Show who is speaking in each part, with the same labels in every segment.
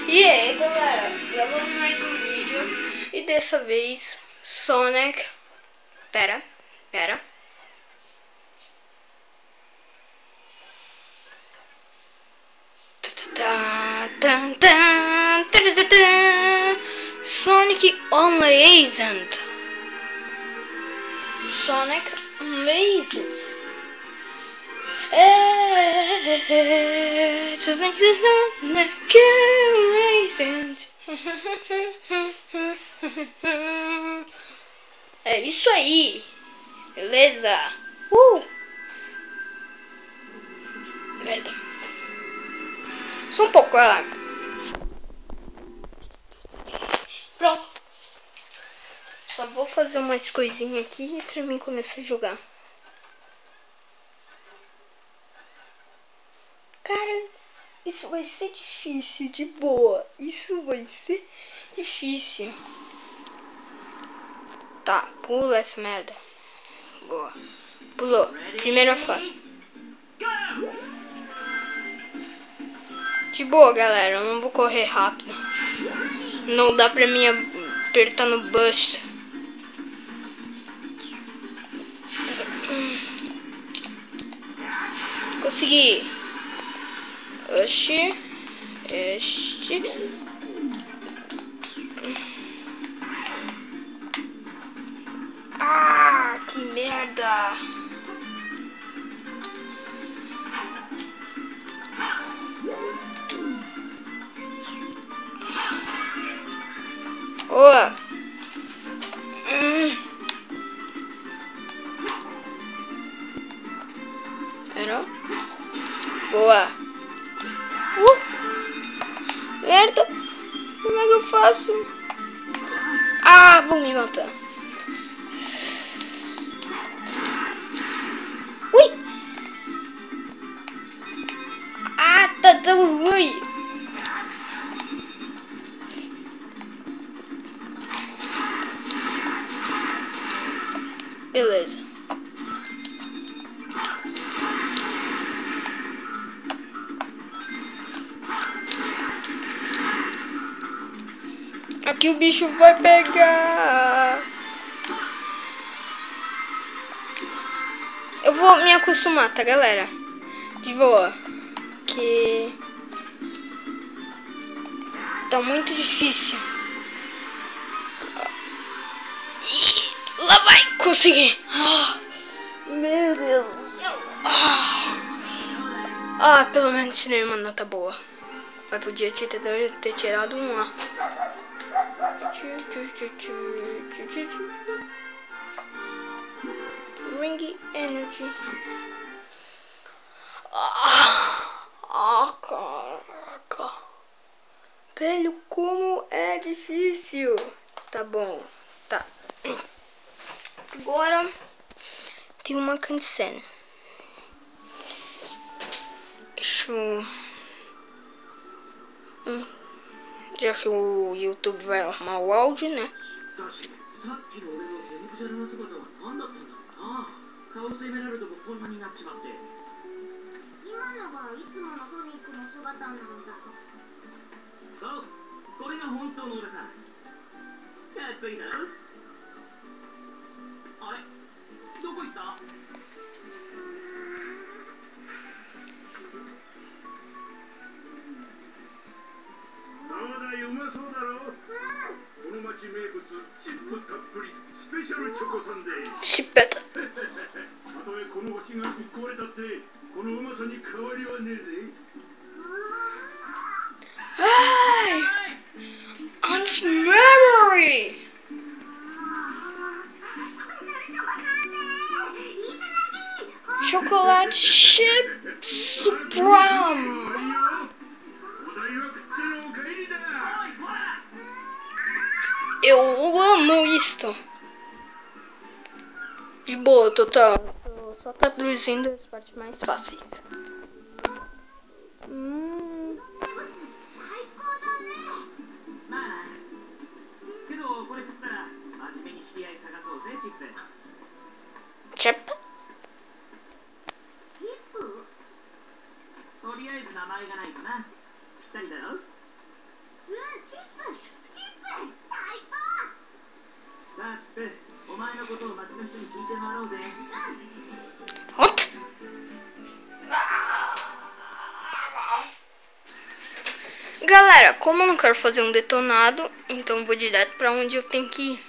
Speaker 1: E aí galera, gravando mais um vídeo. E dessa vez Sonic. Pera. Sonic Unleashed. Sonic Unleashed. Sonic Unleashed. É isso aí. Beleza? Merda. Só um pouco, ela. Pronto. Só vou fazer umas coisinhas aqui pra mim começar a jogar. Cara, isso vai ser difícil, de boa. Isso vai ser difícil. Tá, pula essa merda. Boa. Pulou. Primeira fase. De boa, galera. Eu não vou correr rápido. Não dá pra mim apertar no bust. Consegui. Este. Ah, que merda. Boa. Era. Boa. Merda. Como é que eu faço? Ah, vão me matar. Ui. Ah, tá tão ruim. Beleza. Aqui o bicho vai pegar. Eu vou me acostumar, tá, galera? De boa. Que tá muito difícil. Lá vai, consegui. Meu Deus do céu. Pelo menos tirei uma nota boa. Mas podia ter tirado um A. Ring Energy. Caraca. Velho, como é difícil. Tá bom. Tá. Agora tem uma cutscene. Deixa eu... Já que o YouTube vai arrumar o áudio, né? Chipeta. Ai! Anti-memory! Chocolate Chip Supreme! Eu amo isto. De boa, tô só traduzindo as partes mais fáceis. Chip? Galera, como eu não quero fazer um detonado, então eu vou direto pra onde eu tenho que ir.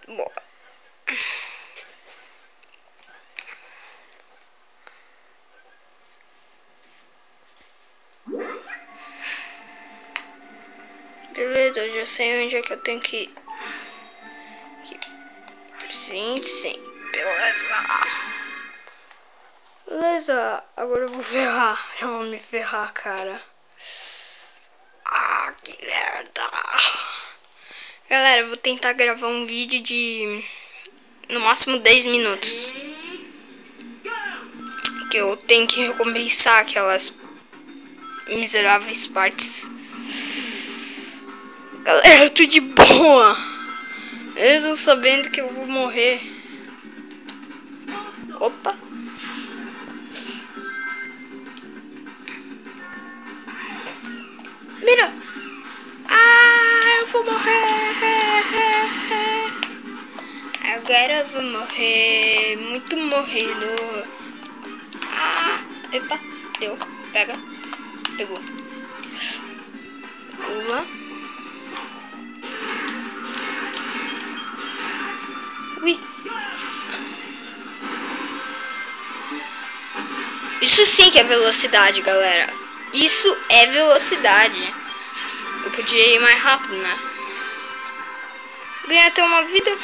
Speaker 1: Boa. Beleza, eu já sei onde é que eu tenho que ir. Sim, sim. Beleza, agora eu vou ferrar. Eu vou me ferrar, cara. Ah, que merda. Galera, eu vou tentar gravar um vídeo de no máximo 10 minutos. Que eu tenho que recompensar aquelas miseráveis partes. Galera, eu tô de boa. Mesmo sabendo que eu vou morrer. Opa. Mira. Ah, eu vou morrer. Agora eu vou morrer. Muito morrido. Ah, epa. Deu. Pega. Pegou. Pula. Ui. Isso sim que é velocidade, galera. Isso é velocidade. Eu podia ir mais rápido, né? Ganhar até uma vida.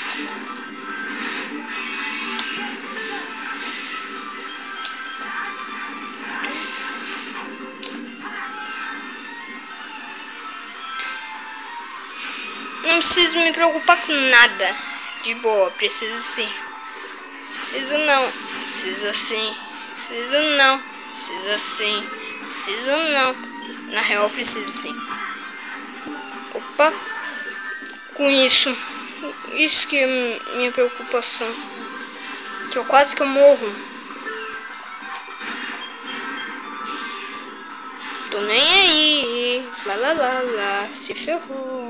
Speaker 1: Não preciso me preocupar com nada. De boa, preciso sim. Preciso não. Preciso sim. Preciso não. Preciso sim. Preciso não. Na real, preciso sim. Opa. Com isso. Isso que é minha preocupação. Que eu quase que eu morro. Tô nem aí. Lá, lá, lá, lá. Se ferrou.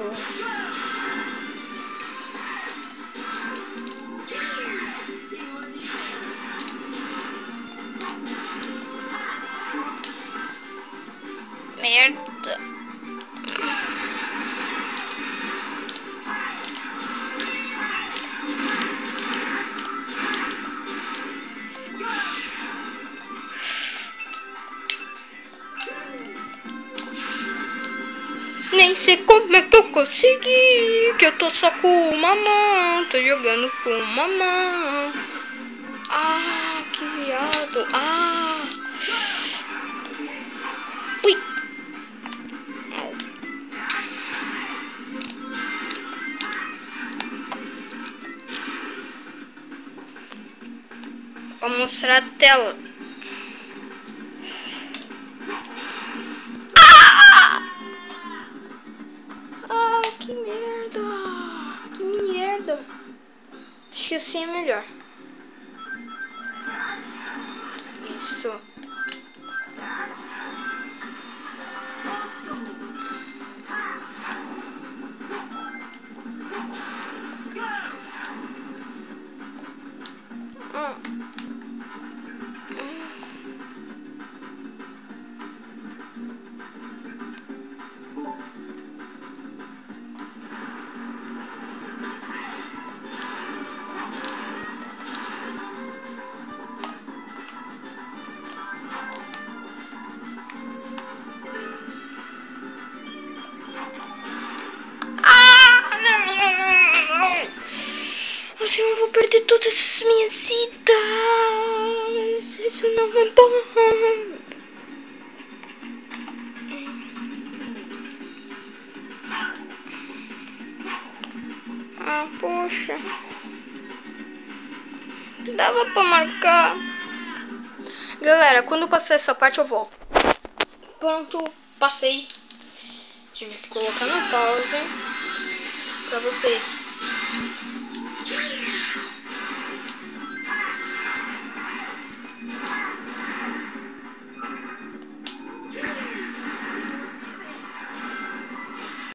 Speaker 1: Merda. Nem sei como é que eu consegui. Que eu tô só com uma mão. Tô jogando com uma mão. Ah, que viado. Ah. Ui. Vou mostrar a tela. Ah, que merda. Que merda. Acho que assim é melhor. Isso. Assim eu vou perder todas as minhas vidas. Isso não é bom. Ah, poxa. Dava pra marcar. Galera, quando eu passar essa parte eu volto. Pronto, passei. Tive que colocar na pausa pra vocês